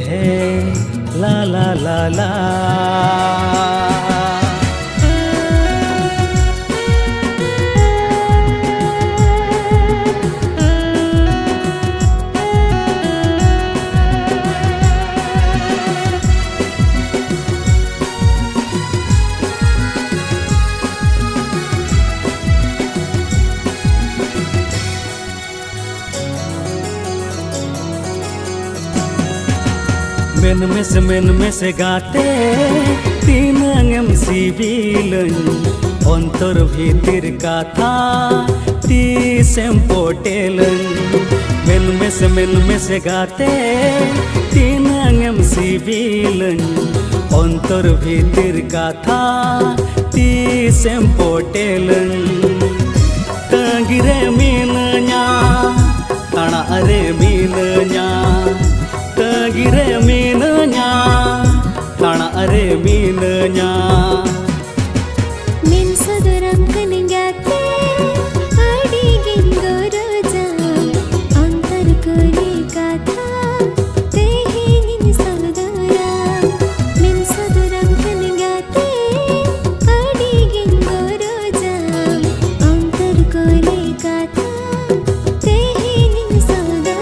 है ला ला ला ला। मेन में से गाते तीनंगम सिबिलन अंतर भीतर कथा तीसेम पोटेलन। मेन में से गाते तीनंगम सिबिलन अंतर भीतर कथा तीसेम पोटेलन। तंगिरे मीनया ताना अरे मीनया तगिरे मीनया ताना अरे मीनया। मिन सदरम कनिंगाते आड़ी गिंगो रोजा अंतर कोली कथा तेही निन सदरा। मिन सदरम कनिंगाते आड़ी गिंगो रोजा अंतर कोली कथा तेही निन सदरा।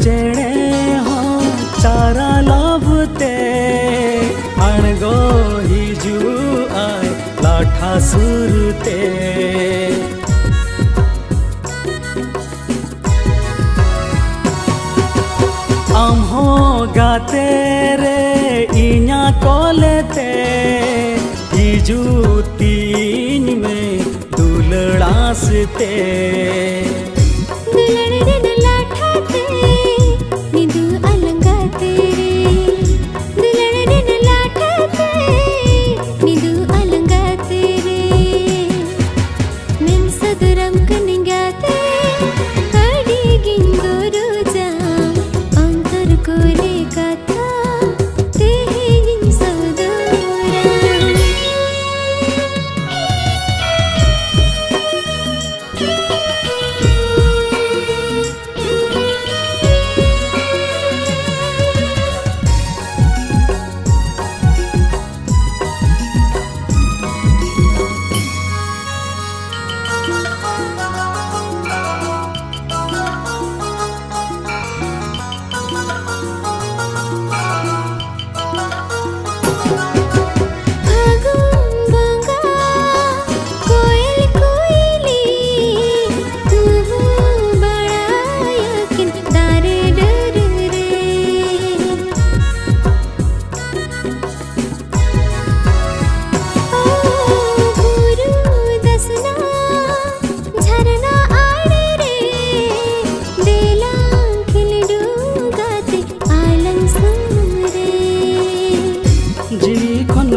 चेणे हो चारा लाभते अणगो हिजू आय लाठा सुरते। आम हो गाते रे इन्या कोलेते हिजू तीन में दुलड़ासते।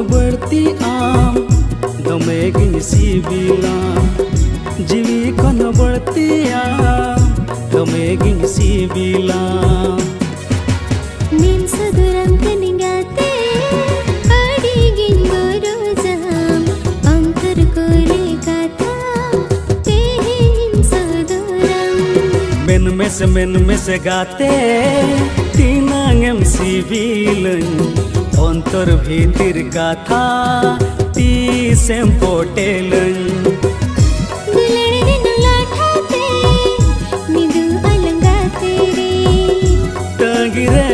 बढ़ती आम दमेगिन सिबिला जीवी खन बढ़ती आम दमेगिन सिबिला। मिन सदरम कनिंगाते आड़ी गिंगो रोजाम अंतर कोली कथा तेही निन सदरम। मेन में से गाते तीनंगम सिबिलन अंतर भीतर कथा तीसेम पोटेलन। लाठाते निदु अलंगाते रे तगिरे